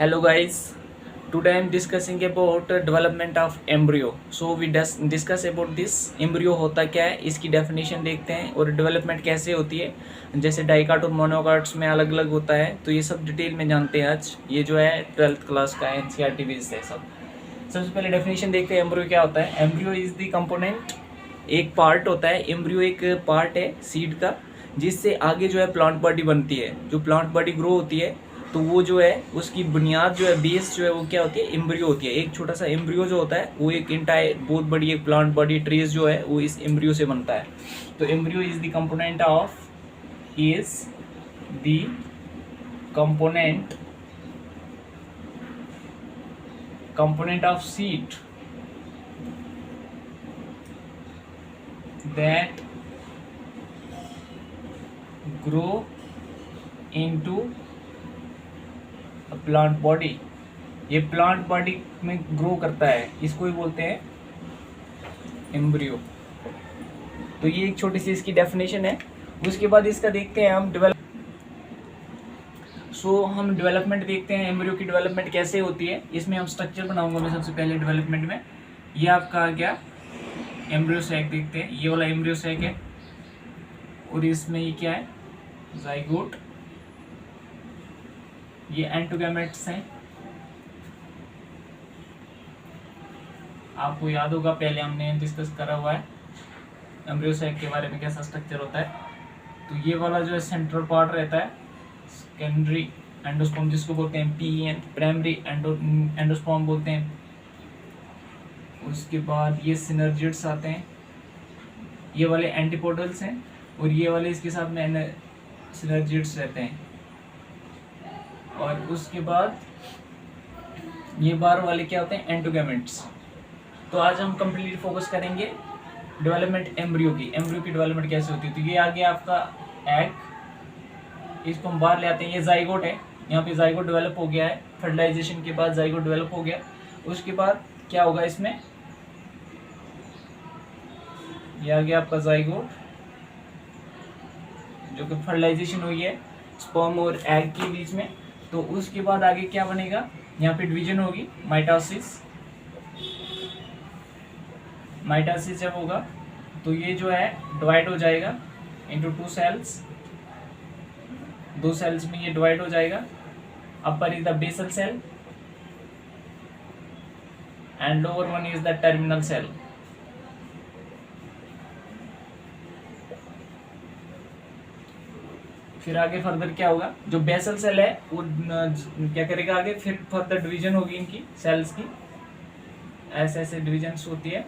Hello guys, today I am discussing about development of embryo. So we discuss about this embryo होता क्या है, इसकी definition देखते हैं और डेवलपमेंट कैसे होती है. जैसे डाइकाट और मोनोकाट्स में अलग अलग होता है, तो ये सब डिटेल में जानते हैं आज. ये जो है 12th क्लास का NCERT बेस है सब. सबसे पहले डेफिनेशन देखते हैं एम्ब्रियो क्या होता है. एम्ब्रियो इज द कंपोनेंट, एक पार्ट होता है. एम्ब्रियो एक पार्ट है सीड का, जिससे आगे जो है प्लांट बॉडी बनती है. जो प्लांट बॉडी ग्रो होती है तो वो जो है उसकी बुनियाद जो है, बेस जो है वो क्या होती है, एम्ब्रियो होती है. एक छोटा सा एम्ब्रियो जो होता है वो एक इंटायर बहुत बड़ी एक प्लांट बॉडी ट्रेस जो है वो इस एम्ब्रियो से बनता है. तो embryo is the component of seed that grow into plant body. ये प्लांट बॉडी में ग्रो करता है, इसको ही बोलते हैं एम्ब्रियो. तो ये एक छोटी सी इसकी डेफिनेशन है. उसके बाद इसका देखते हैं हम हम डेवलपमेंट देखते हैं. एम्ब्रियो की डेवलपमेंट कैसे होती है, इसमें हम स्ट्रक्चर बनाऊंगा मैं सबसे पहले डेवलपमेंट में. ये आपका आ गया एम्ब्रियो सैक. देखते हैं ये वाला एम्ब्रियो सैक है और इसमें ये क्या है, जाइगोट. ये एंटोगैमेट्स हैं. आपको याद होगा पहले हमने डिस्कस करा हुआ है एम्ब्रियो सैक के बारे में, कैसा स्ट्रक्चर होता है. तो ये वाला जो है सेंट्रल पार्ट रहता है सेकेंडरी एंडोस्पर्म, जिसको बोलते हैं PEN. प्राइमरी एंडोस्पर्म बोलते हैं. उसके बाद ये सिनर्जिड्स आते हैं. ये वाले एंटीपोडल्स हैं और ये वाले इसके साथ में सिनर्जिड्स रहते हैं. और उसके बाद ये बार वाले क्या होते हैं, एंटोगैमेट्स. तो आज हम कंप्लीट फोकस करेंगे डेवलपमेंट एम्ब्रियो की. एम्ब्रियो की डेवलपमेंट कैसे होती है. तो ये आ गया आपका एग, इसको हम बाहर ले आते हैं. ये जाइगोट है, यहाँ पे जाइगोट डेवलप हो गया है. फर्टिलाइजेशन के बाद जाइगोट डेवलप हो गया. उसके बाद क्या होगा इसमें, ये आ गया आपका जाइगोट जो कि फर्टिलाइजेशन हुई है स्पर्म और एग के बीच में. तो उसके बाद आगे क्या बनेगा, यहाँ पे डिवीजन होगी, माइटोसिस जब होगा तो ये जो है डिवाइड हो जाएगा इनटू 2 सेल्स. 2 सेल्स में ये डिवाइड हो जाएगा. Upper is the basal cell and lower one is the terminal cell. फिर आगे फर्दर क्या होगा, जो बेसल सेल है वो क्या करेगा आगे, फिर फर्दर डिवीजन होगी इनकी सेल्स की. ऐसे ऐसे डिवीजन्स होती है.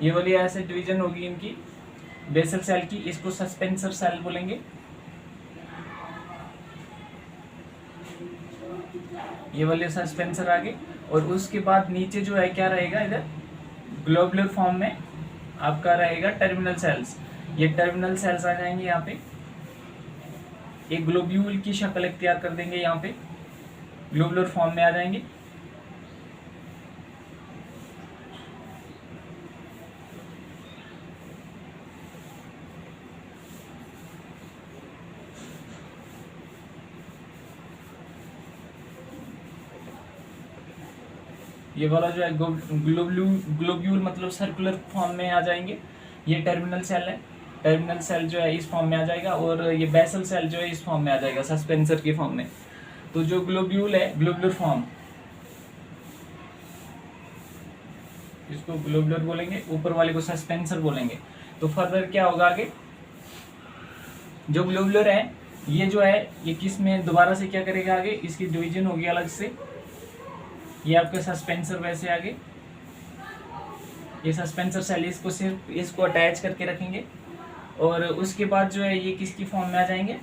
ये वाली ऐसे डिवीजन होगी इनकी बेसल सेल की. इसको सस्पेंसर सेल बोलेंगे. ये वाले सस्पेंसर आगे. और उसके बाद नीचे जो है क्या रहेगा, इधर ग्लोबुलर फॉर्म में आपका रहेगा टर्मिनल सेल्स. ये टर्मिनल सेल्स आ जाएंगे यहाँ पे, एक ग्लोब्यूल की शक्ल इख्तियार कर देंगे. यहाँ पे ग्लोबुलर फॉर्म में आ जाएंगे. ये वाला जो है ग्लोब्यूल मतलब सर्कुलर फॉर्म में आ जाएंगे. ये टर्मिनल सेल है. टर्मिनल सेल जो है इस फॉर्म में आ जाएगा और ये बेसल सेल जो है इस फॉर्म में आ जाएगा, सस्पेंसर के फॉर्म में. तो जो ग्लोब्यूल है, ग्लोबुलर फॉर्म, इसको ग्लोबुलर बोलेंगे. ऊपर वाले को सस्पेंसर बोलेंगे. तो फर्दर क्या होगा आगे, जो ग्लोबुलर है ये जो है ये किस में दोबारा से क्या करेगा आगे, इसकी डिवीजन होगी अलग से. ये आपका सस्पेंसर वैसे आगे, ये सस्पेंसर सेल, इसको सिर्फ इसको अटैच करके रखेंगे. और उसके बाद जो है ये किसकी फॉर्म में आ जाएंगे,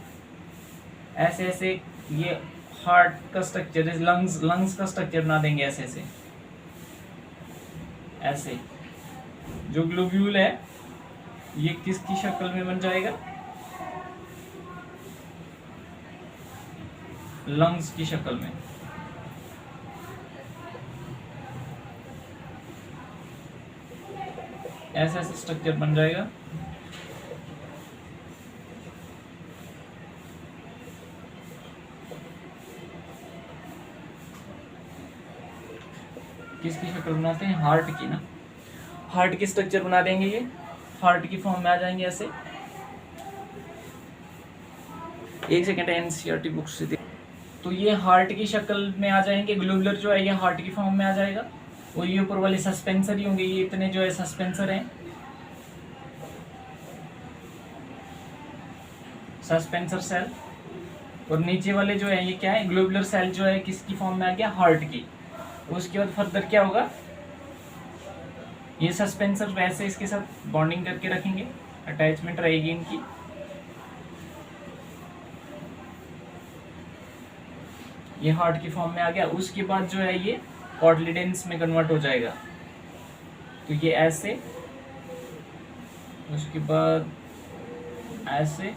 ऐसे ऐसे. ये हार्ट का स्ट्रक्चर, लंग्स का स्ट्रक्चर बना देंगे ऐसे ऐसे ऐसे. जो ग्लोब्यूल है ये किसकी शक्ल में बन जाएगा, लंग्स की शक्ल में. ऐसा ऐसा स्ट्रक्चर बन जाएगा. किसकी शक्ल बनाते हैं, हार्ट की ना, हार्ट की स्ट्रक्चर बना देंगे, ये हार्ट की फॉर्म में आ जाएंगे ऐसे। एक सेकेंड, एनसीईआरटी बुक से तो ये हार्ट की शक्ल में आ जाएंगे, ग्लोबुलर जो है ये हार्ट की फॉर्म में आ जाएगा, और ये ऊपर वाले सस्पेंसर ही होंगे, ये इतने जो है सस्पेंसर हैं, सस्पेंसर सेल, और नीचे वाले जो है ये क्या है, ग्लोबुलर सेल जो है किसकी फॉर्म में आ गया, हार्ट की। उसके बाद फर्दर क्या होगा, ये सस्पेंसर वैसे इसके साथ बॉन्डिंग करके रखेंगे, अटैचमेंट रहेगी इनकी। ये हार्ट की फॉर्म में आ गया। उसके बाद जो है ये कॉटलिडेंस में कन्वर्ट हो जाएगा, तो ये ऐसे, उसके बाद ऐसे,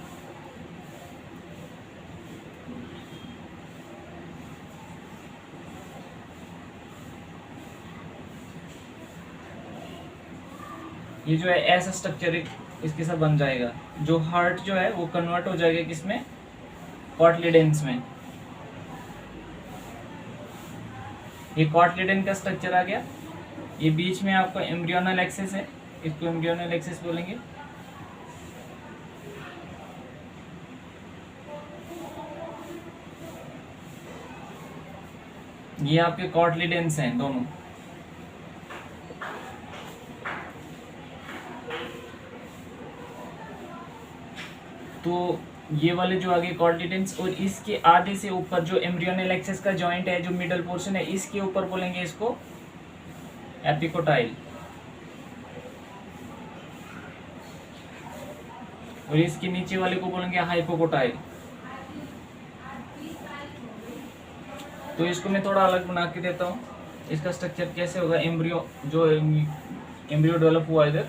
ये जो है ऐसा स्ट्रक्चर इसके साथ बन जाएगा। जो हार्ट जो है वो कन्वर्ट हो जाएगा किसमें, कॉटलिडेंस में। ये कॉटलिडेन का स्ट्रक्चर आ गया। ये बीच में आपका एम्ब्रियोनल एक्सिस है, इसको एम्ब्रियोनल एक्सिस बोलेंगे। ये आपके कॉटलिडेंस हैं दोनों। तो ये वाले जो आगे कॉटलिडेंस, और इसके आधे से ऊपर जो एम्ब्रियोनल एक्सिस का जॉइंट है, जो मिडल पोर्शन है, इसके ऊपर बोलेंगे इसको एपिकोटाइल, और इसके नीचे वाले को बोलेंगे हाइपोकोटाइल। तो इसको मैं थोड़ा अलग बना के देता हूँ, इसका स्ट्रक्चर कैसे होगा, एम्ब्रियो जो एम्ब्रियो डेवलप हुआ इधर,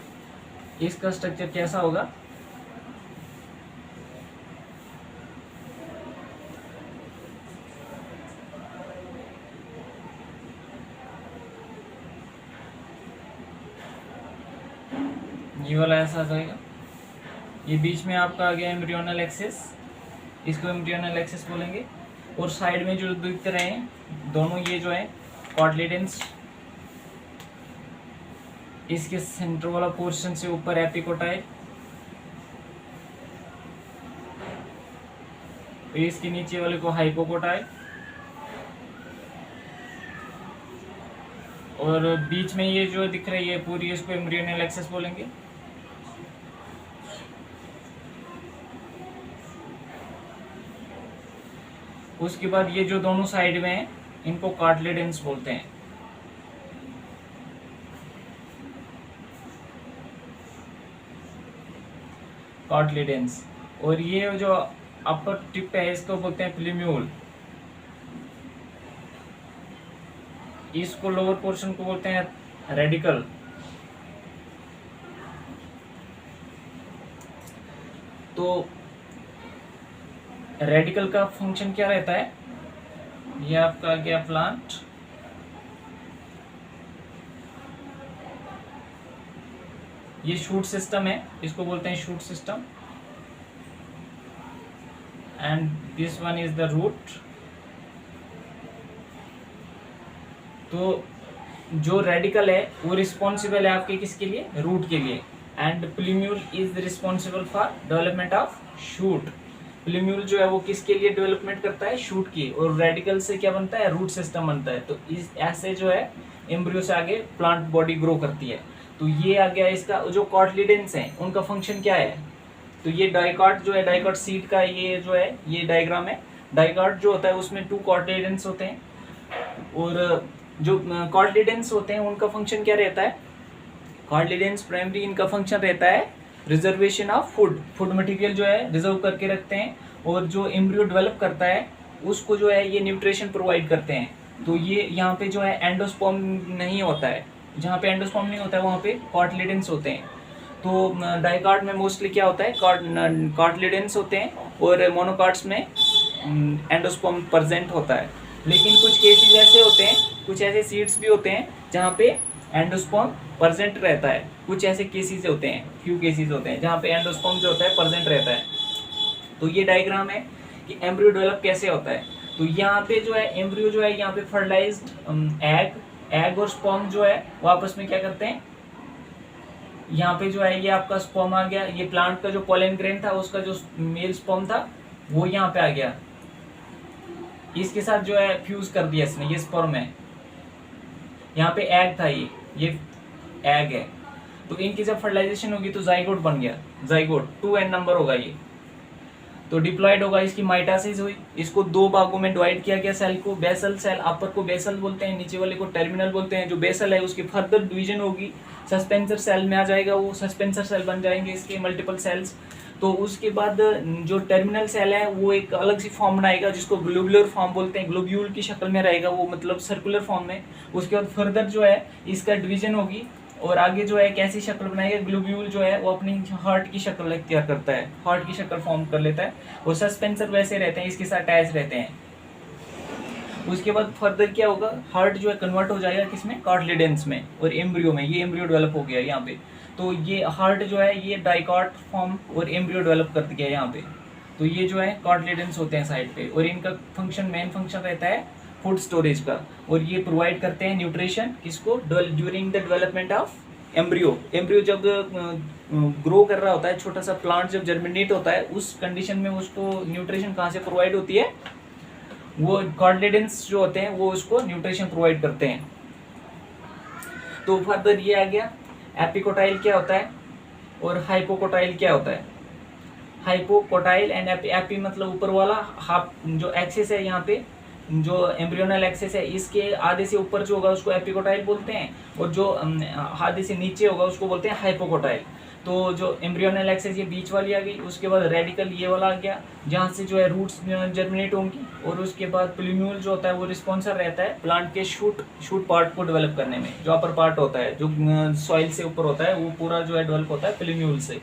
इसका स्ट्रक्चर कैसा होगा। ये वाला ऐसा आ जाएगा। ये बीच में आपका आ गया एम्ब्रियोनल एक्सिस, इसको एम्ब्रियोनल एक्सिस बोलेंगे। और साइड में जो दिख रहे हैं दोनों, ये जो है कॉटलिडेंस, इसके सेंटर वाला पोर्शन से ऊपर एपिकोटाइल, इसके नीचे वाले को हाइपोकोटाइल, और बीच में ये जो दिख रही है पूरी, इसको एम्ब्रियोनल एक्सिस बोलेंगे। उसके बाद ये जो दोनों साइड में है इनको कार्टिलेजेंस बोलते हैं। कार्टिलेजेंस। और ये जो अपर टिप है इसको बोलते हैं प्लीम्यूल, इसको लोअर पोर्शन को बोलते हैं रेडिकल। तो रेडिकल का फंक्शन क्या रहता है, ये आपका गया प्लांट, ये शूट सिस्टम है, इसको बोलते हैं shoot system, and this one is the root. तो जो रेडिकल है वो रिस्पॉन्सिबल है आपके किसके लिए, रूट के लिए, and प्लीम्यूल is responsible for development of shoot. प्लीम्यूल जो है वो किसके लिए डेवलपमेंट करता है, शूट की, और रेडिकल से क्या बनता है, रूट सिस्टम बनता है। तो इस ऐसे जो है एम्ब्रियो से आगे प्लांट बॉडी ग्रो करती है। तो ये आ गया इसका, जो कॉटलिडेंस है उनका फंक्शन क्या है। तो ये डाइकॉट जो है, डाइकॉट सीड का ये जो है ये डायग्राम है। डाइकॉट जो होता है उसमें 2 कॉटलिडेंस होते हैं, और जो कॉटलिडेंस होते हैं उनका फंक्शन क्या रहता है, कॉटलिडेंस प्राइमरी इनका फंक्शन रहता है reservation of food, food material जो है रिजर्व करके रखते हैं, और जो एम्ब्रियो डेवलप करता है उसको जो है ये न्यूट्रिशन प्रोवाइड करते हैं। तो ये यहाँ पे जो है एंडोस्पर्म नहीं होता है, जहाँ पे एंडोस्पर्म नहीं होता है वहाँ पे कॉटलिडेंस होते हैं। तो डाइकॉट में मोस्टली क्या होता है, कॉटलिडेंस होते हैं, और मोनोकॉट्स में एंडोस्पर्म प्रेजेंट होता है। लेकिन कुछ केसेस ऐसे होते हैं, कुछ ऐसे सीड्स भी होते हैं जहाँ पे एंडोस्पर्म प्रेजेंट रहता है। कुछ ऐसे केसेस होते हैं, फ्यू केसेस होते हैं जहाँ पे एंडोस्पर्म जो होता है प्रेजेंट रहता है। तो ये डायग्राम है कि एम्ब्रियो डेवलप कैसे होता है। तो यहाँ पे जो है एम्ब्रियो जो है यहाँ पे फर्टिलाइज्ड एग एग और स्पर्म जो है वो आपस में क्या करते हैं, यहाँ पे जो है ये आपका स्पर्म आ गया, ये प्लांट का जो पोलन ग्रेन था उसका जो मेल स्पर्म था वो यहाँ पे आ गया, इसके साथ जो है फ्यूज कर दिया इसने, ये स्पर्म है, यहाँ पे एग था, ये एग है। तो इनकी जब फर्टिलाइजेशन होगी तो जाइगोट बन गया, जाइगोट 2n नंबर होगा ये। तो डिप्लॉयड होगा, इसकी माइटासिस हुई, इसको दो भागों में डिवाइड किया गया सेल को, बेसल सेल, अपर को बेसल बोलते हैं, नीचे वाले को टर्मिनल बोलते हैं। जो बेसल है उसकी फर्दर डिवीजन होगी, सस्पेंसर सेल में आ जाएगा, वो सस्पेंसर सेल बन जाएंगे इसके मल्टीपल सेल्स। तो उसके बाद जो टर्मिनल सेल है वो एक अलग सी फॉर्म बनाएगा जिसको ग्लोब्यूलर फॉर्म बोलते हैं, ग्लोब्यूल की शक्ल में रहेगा वो, मतलब सर्कुलर फॉर्म में। उसके बाद फर्दर जो है इसका डिवीजन होगी और आगे जो है कैसी शक्ल बनाएगा, ग्लोब्यूल जो है वो अपनी हार्ट की शक्ल इख्तियार करता है, हार्ट की शक्ल फॉर्म कर लेता है, और सस्पेंसर वैसे रहते हैं, इसके साथ अटैच रहते हैं। उसके बाद फर्दर क्या होगा, हार्ट जो है कन्वर्ट हो जाएगा किसमें, कार्टिलेडन्स में और एम्ब्रियो में, ये एम्ब्रियो डेवलप हो गया यहाँ पे। तो ये हार्ट जो है ये डाइकॉट फॉर्म और एम्ब्रियो डेवलप कर दिया यहाँ पे। तो ये जो है कार्टिलेडन्स होते हैं साइड पे, और इनका फंक्शन, मेन फंक्शन रहता है फूड स्टोरेज का, और ये प्रोवाइड करते हैं न्यूट्रिशन किसको, during the development of embryo. Embryo जब ग्रो कर रहा होता है, छोटा सा प्लांट जब जर्मिनेट होता है, उस कंडीशन में उसको न्यूट्रिशन कहाँ से प्रोवाइड होती है, वो कार्टिलेडन्स जो होते हैं वो उसको न्यूट्रिशन प्रोवाइड करते हैं। तो फर्दर ये आ गया, एपिकोटाइल क्या होता है और हाइपोकोटाइल क्या होता है। हाइपोकोटाइल एंड एपी मतलब ऊपर वाला, हाफ जो एक्सिस है यहाँ पे, जो एम्ब्रियोनल एक्सिस है इसके आधे से ऊपर जो होगा उसको एपिकोटाइल बोलते हैं, और जो आधे से नीचे होगा उसको बोलते हैं हाइपोकोटाइल। तो जो एम्ब्रियोनल एक्सिस ये बीच वाली आ गई, उसके बाद रेडिकल ये वाला आ गया जहाँ से जो है रूट्स जर्मिनेट होंगी, और उसके बाद प्लूम्यूल जो होता है वो रिस्पॉन्सर रहता है प्लांट के शूट पार्ट को डेवलप करने में। जो अपर पार्ट होता है जो सॉइल से ऊपर होता है वो पूरा जो है डेवलप होता है प्लूम्यूल से।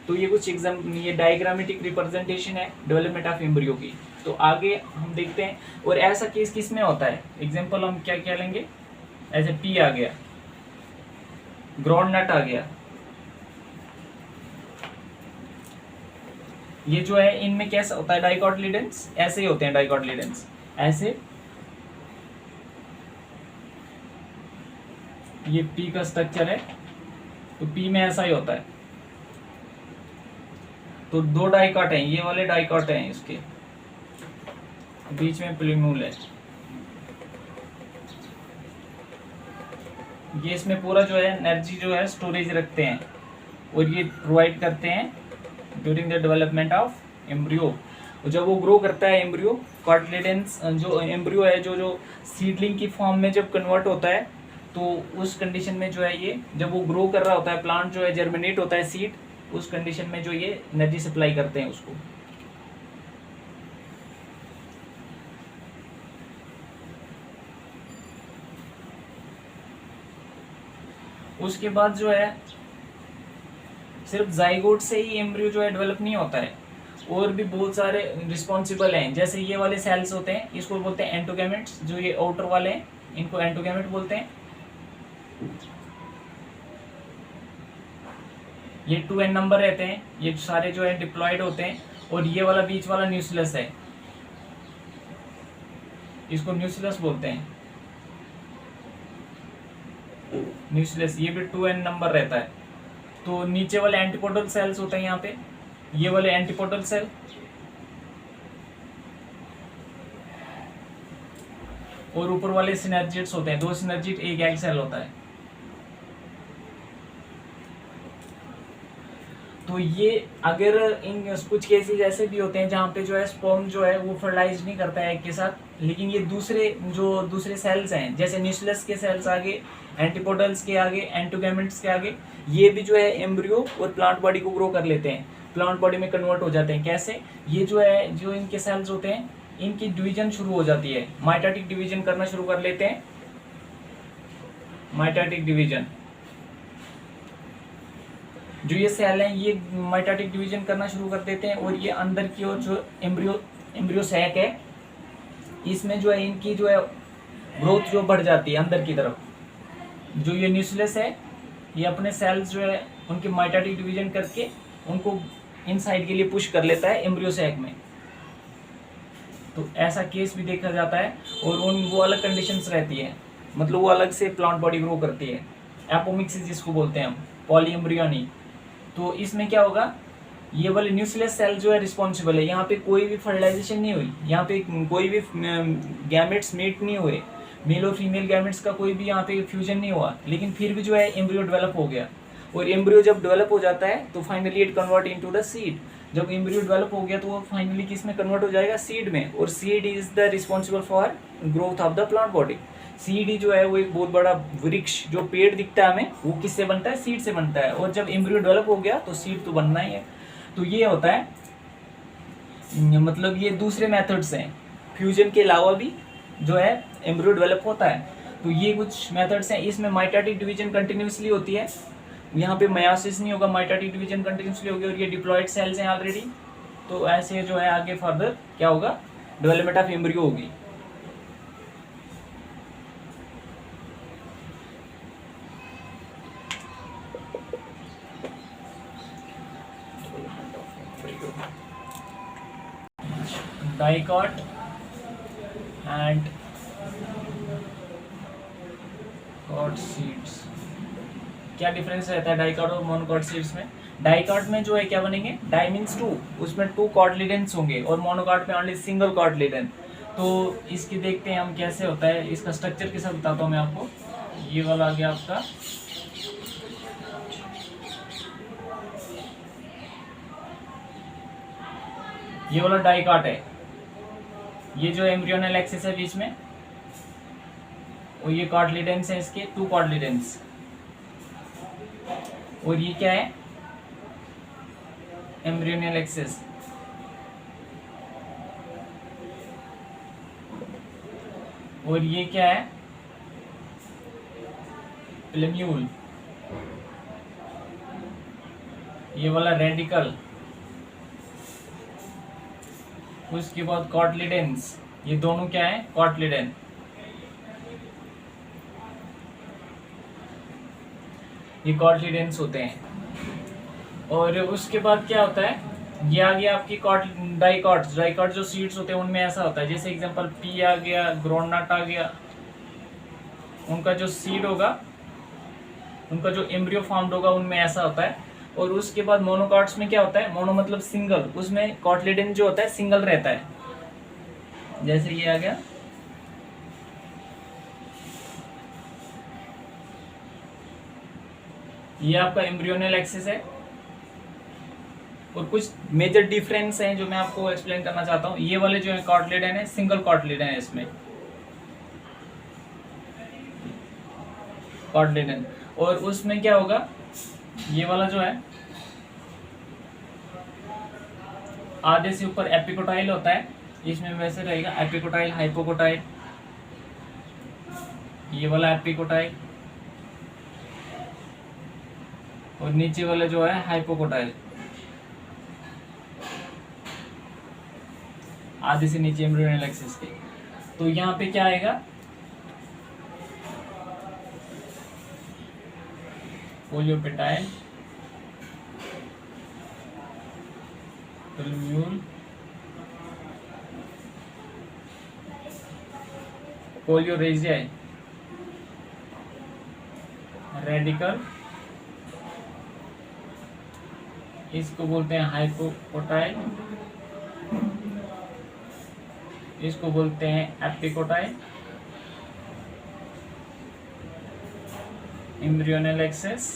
तो ये कुछ ये डायग्रामेटिक रिप्रेजेंटेशन है डेवलपमेंट ऑफ एम्ब्रियो की। तो आगे हम देखते हैं, और ऐसा केस किस में होता है, एग्जांपल हम क्या क्या लेंगे, ऐसे पी आ गया, ग्राउंड नट आ गया, ये जो है इनमें कैसा होता है डाइकोटिलेडन्स, ऐसे ही होते हैं डाइकोटिलेडन्स, ऐसे। ये पी का स्ट्रक्चर है, तो पी में ऐसा ही होता है। तो दो डाइकॉट हैं, ये वाले डाइकॉट हैं, इसके बीच में प्लूम्यूल है, ये इसमें पूरा जो है एनर्जी जो है स्टोरेज रखते हैं, और ये प्रोवाइड करते हैं during the development of embryo. जब वो ग्रो करता है एम्ब्रियो, कार्टिलेडन्स जो एम्ब्रियो है जो सीडलिंग की फॉर्म में जब कन्वर्ट होता है, तो उस कंडीशन में जो है ये जब वो ग्रो कर रहा होता है, प्लांट जो है जर्मिनेट होता है सीड, उस कंडीशन में जो ये एनर्जी सप्लाई करते हैं उसको। उसके बाद जो है सिर्फ जाइगोट से ही एम्ब्रियो जो है डेवलप नहीं होता है, और भी बहुत सारे रिस्पॉन्सिबल हैं। जैसे ये वाले सेल्स होते हैं, इसको बोलते हैं एंटोगैमेट्स, जो ये आउटर वाले हैं इनको एंटोगैमेट बोलते हैं। ये 2n नंबर रहते हैं, ये सारे जो है डिप्लॉयड होते हैं, और ये वाला बीच वाला न्यूक्लियस है, इसको न्यूक्लियस बोलते हैं, न्यूक्लियस, ये भी 2n नंबर रहता है। तो नीचे वाले एंटीपोडल सेल्स होते हैं यहाँ पे, ये वाले एंटीपोडल सेल, और ऊपर वाले सिनर्जिड्स होते हैं, दो सिनर्जिड एक एग सेल होता है। तो ये अगर इन कुछ केसेस ऐसे भी होते हैं जहाँ पे जो है स्पर्म जो है वो फर्टिलाइज नहीं करता है एग के साथ, लेकिन ये दूसरे सेल्स हैं, जैसे न्यूक्लियस के सेल्स आगे, एंटीपोडल्स के आगे, एंटोगैमेट्स के आगे, ये भी जो है एम्ब्रियो और प्लांट बॉडी को ग्रो कर लेते हैं, प्लांट बॉडी में कन्वर्ट हो जाते हैं। कैसे, ये जो है जो इनके सेल्स होते हैं इनकी डिवीजन शुरू हो जाती है, माइटोटिक डिवीजन करना शुरू कर लेते हैं, माइटोटिक डिवीजन। जो ये सेल हैं ये माइटोटिक डिवीजन करना शुरू कर देते हैं, और ये अंदर की ओर जो एम्ब्रियो सैक है इसमें जो है इनकी जो है ग्रोथ जो बढ़ जाती है अंदर की तरफ। जो ये न्यूक्लियस है ये अपने सेल्स जो है उनकी माइटोटिक डिवीजन करके उनको इनसाइड के लिए पुश कर लेता है एम्ब्रियो सैक में। तो ऐसा केस भी देखा जाता है, और उन वो अलग कंडीशंस रहती है। मतलब वो अलग से प्लांट बॉडी ग्रो करती है। एपोमिक्सिस जिसको बोलते हैं हम, पॉलीएम्ब्रियोनी। तो इसमें क्या होगा, ये वाले न्यूक्लियस सेल जो है रिस्पॉन्सिबल है, यहाँ पे कोई भी फर्टिलाइजेशन नहीं हुई, यहाँ पे कोई भी गैमेट्स मीट नहीं हुए, मेल और फीमेल गैमेट्स का कोई भी यहाँ पे फ्यूजन नहीं हुआ, लेकिन फिर भी जो है एम्ब्रियो डेवलप हो गया। और एम्ब्रियो जब डेवलप हो जाता है तो finally it convert into the seed. जब एम्ब्रियो डेवलप हो गया तो वो फाइनली किस में कन्वर्ट हो जाएगा, सीड में। और seed is the responsible for growth of the plant body. Seed ही जो है वो एक बहुत बड़ा वृक्ष, जो पेड़ दिखता है हमें, वो किससे बनता है, सीड से बनता है। और जब एम्ब्रियो डेवलप हो गया तो सीड तो बनना ही है। तो ये होता है, मतलब ये दूसरे मेथड्स हैं, फ्यूजन के अलावा भी जो है एम्ब्रियो डेवलप होता है। तो ये कुछ मेथड्स हैं। इसमें माइटोटिक डिवीजन कंटिन्यूसली होती है, यहाँ पे मयासिस नहीं होगा, माइटोटिक डिवीजन कंटिन्यूसली होगी। और ये डिप्लॉयड सेल्स हैं ऑलरेडी। तो ऐसे जो है आगे फर्दर क्या होगा, डेवलपमेंट ऑफ एम्ब्रियो होगी। डाइकॉट एंड कॉट सीड्स, क्या डिफरेंस रहता है डाइकॉट और मोनोकॉट सीड्स में? डाइकॉट में जो है क्या बनेंगे, डाई मीन्स 2, उसमें 2 कॉटलिडेंस होंगे, और मोनोकॉट में ओनली सिंगल कॉटलिडेन। तो इसकी देखते हैं हम कैसे होता है, इसका स्ट्रक्चर के साथ बताता हूँ मैं आपको। ये वाला आ गया आपका, ये वाला डाइकॉट है। ये जो एम्ब्रियोनल एक्सिस है बीच में, और ये कॉटलिडेंस है इसके, 2 कॉटलिडेंस। और ये क्या है, एम्ब्रियोनल एक्सिस। और ये क्या है, प्लेम्यूल। ये वाला रेडिकल। उसके बाद कॉटलिडेंस, ये दोनों क्या है, कॉटलिडेन। ये कॉटलिडेंस होते हैं। और उसके बाद क्या होता है, ये आ गया आपकी डाइकॉट्स। डाइकॉट जो सीड्स होते हैं उनमें ऐसा होता है, जैसे एग्जांपल पी आ गया, ग्राउंडनट आ गया, उनका जो सीड होगा, उनका जो एम्ब्रियो फॉर्म्ड होगा, उनमें ऐसा होता है। और उसके बाद मोनोकॉट्स में क्या होता है, मोनो मतलब सिंगल, उसमें कॉटलिडेन जो होता है सिंगल रहता है। जैसे ये आ गया, ये आपका एम्ब्रियोनल एक्सिस है। और कुछ मेजर डिफरेंस हैं जो मैं आपको एक्सप्लेन करना चाहता हूँ। ये वाले जो है कॉटलिडेन है, सिंगल कॉटलिडेन है इसमें, कॉटलिडेन। और उसमें क्या होगा, ये वाला जो है आधे से ऊपर एपिकोटाइल होता है, इसमें वैसे रहेगा एपिकोटाइल, हाइपोकोटाइल। ये वाला एपिकोटाइल, और नीचे वाला जो है हाइपोकोटाइल, आधे से नीचे एम्ब्रियोनल एक्सिस के। तो यहाँ पे क्या आएगा, पोलियोपेटाइल, प्लूम्यूल, कोलियोरेजियाई, रेडिकल, इसको बोलते हैं हाइपोकोटाइल, इसको बोलते हैं epicotyl, embryonal axis,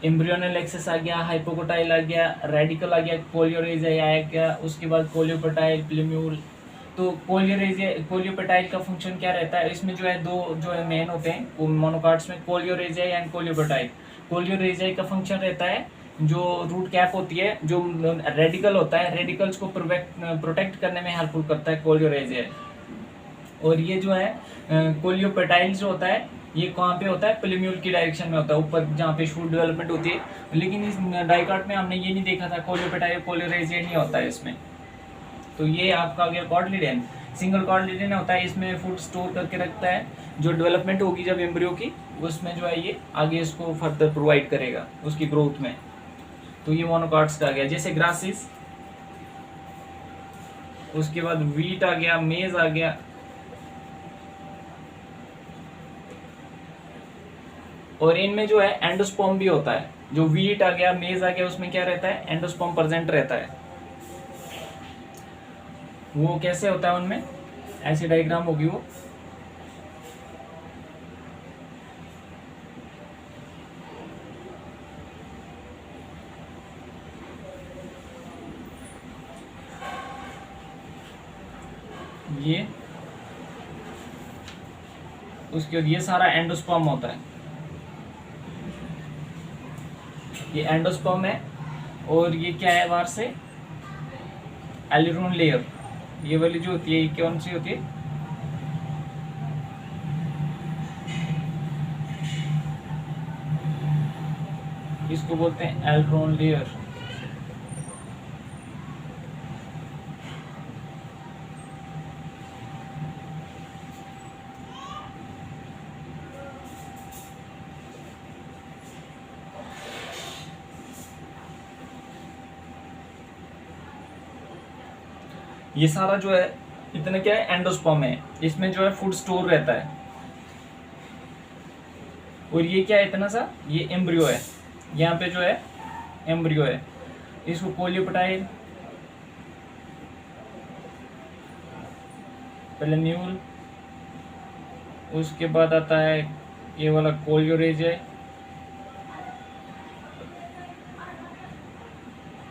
embryonal axis आ गया, हाइपोकोटाइल आ गया, रेडिकल आ गया, कोलियोरेजियाई आ गया, उसके बाद कोलियोपेटाइल, प्लूम्यूल। तो कोलियोपेटाइल का फंक्शन क्या रहता है, इसमें जो है दो जो है मेन होते हैं मोनोकॉट्स में, कोलियोरेजियाई एंड कोलियोपेटाइल। कोलियोरेजियाई का फंक्शन रहता है, जो रूट कैप होती है, जो रेडिकल होता है, रेडिकल्स को प्रोटेक्ट करने में हेल्पफुल करता है कोलियोरेजियाई। और ये जो है कोलियोपेटाइल जो होता है, ये कहाँ पे होता है, प्लूम्यूल की डायरेक्शन में होता है, ऊपर जहाँ पे शूट डेवलपमेंट होती है। लेकिन इस डाइकॉट में हमने ये नहीं देखा था, कोलियोपेटाइल कोलियोरेजियाई नहीं होता है इसमें। तो ये आपका आ गया कॉटलिडेन, सिंगल कॉटलिडेन होता है, इसमें फूड स्टोर करके रखता है, जो डेवलपमेंट होगी जब एम्ब्रियो की, उसमें जो है ये आगे इसको फर्दर प्रोवाइड करेगा उसकी ग्रोथ में। तो ये मोनोकॉट्स का आ गया। जैसे ग्रासिस, उसके बाद वीट आ गया, मेज आ गया, और इनमें जो है एंडोस्पर्म भी होता है। जो वीट आ गया, मेज आ गया, उसमें क्या रहता है, एंडोस्पर्म प्रेजेंट रहता है। वो कैसे होता है, उनमें ऐसी डायग्राम होगी वो। ये उसके बाद ये सारा एंडोस्पर्म होता है, ये एंडोस्पर्म है। और ये क्या है, बाहर से एलिरोन लेयर, ये वाली जो होती है, ये कौन सी होती है, इसको बोलते हैं एलिरोन लेयर। ये सारा जो है इतना क्या है, एंडोस्पर्म है। इसमें जो है फूड स्टोर रहता है। और ये क्या है, इतना सा, ये एम्ब्रियो है। यहाँ पे जो है एम्ब्रियो है, इसको कोलियोप्टाइल, पहले न्यूल, उसके बाद आता है ये वाला कोलियोरेज है,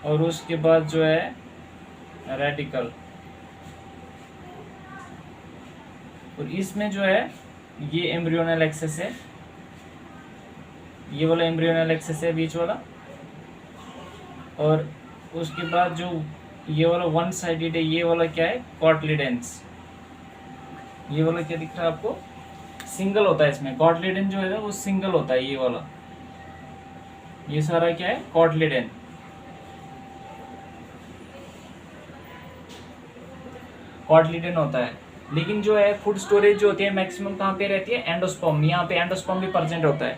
और उसके बाद जो है रेडिकल। और इसमें जो है ये एम्ब्रियोनल एक्सेस है, ये वाला एम्ब्रियोनल एक्सेस है बीच वाला। और उसके बाद जो ये वाला वन साइडेड है, ये वाला क्या है, कॉटलिडेंस। ये वाला क्या दिख रहा है आपको, सिंगल होता है इसमें। कॉटलिडेन जो है वो सिंगल होता है, ये वाला, ये सारा क्या है, कॉटलिडेन। कॉटलिडेन होता है। लेकिन जो है फूड स्टोरेज जो होती है मैक्सिमम कहाँ पे रहती है, एंडोस्पर्म। यहाँ पे एंडोस्पर्म भी प्रेजेंट होता है।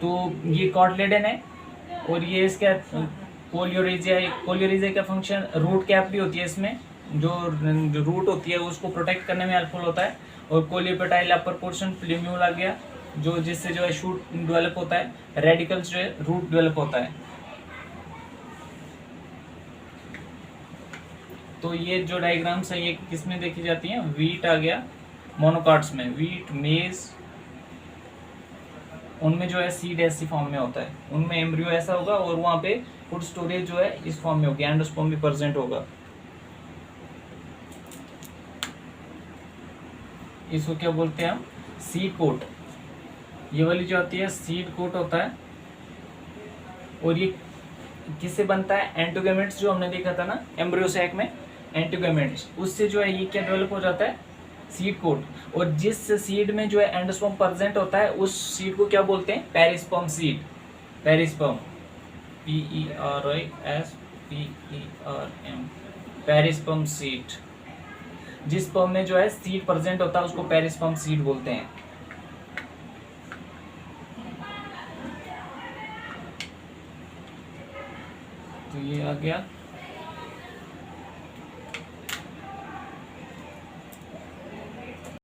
तो ये कॉटलिडेन है, और ये इसका कोलियोरेजिया। कोलियोरेजिया का फंक्शन, रूट कैप भी होती है इसमें, जो रूट होती है उसको प्रोटेक्ट करने में हेल्पफुल होता है। और कोलियोपेटाइल अपर पोर्शन, प्लूम्यूल आ गया, जो जिससे जो है शूट डेवलप होता है। रेडिकल्स जो है रूट डेवलप होता है। तो ये जो डायग्राम्स है ये किस में देखी जाती हैं, वीट आ गया, मोनोकार्ड्स में, वीट, मेज, उनमें जो है सीड ऐसी फॉर्म में होता है, उनमें एम्ब्रियो ऐसा होगा, और वहाँ पे फूड स्टोरेज जो है इस फॉर्म में होगी, एंडोस्पर्म भी प्रेजेंट होगा। इसको क्या बोलते हैं हम, सीड कोट। ये वाली जो आती है सीड कोट होता है। और ये किससे बनता है, एंटोगेमेट्स जो हमने देखा था ना एम्ब्रियो सैक में, एंटोगेमेट्स, उससे जो है ये क्या डेवलप हो जाता है, सीड कोट। और जिस सीड में जो है एंडोस्पर्म प्रेजेंट होता है उस सीड को क्या बोलते हैं, perisperm seed. Perisperm, PERISPERM, perisperm seed. जिस स्पर्म में जो है सीड प्रेजेंट होता है उसको पेरिस्पर्म सीड बोलते हैं। तो ये आ गया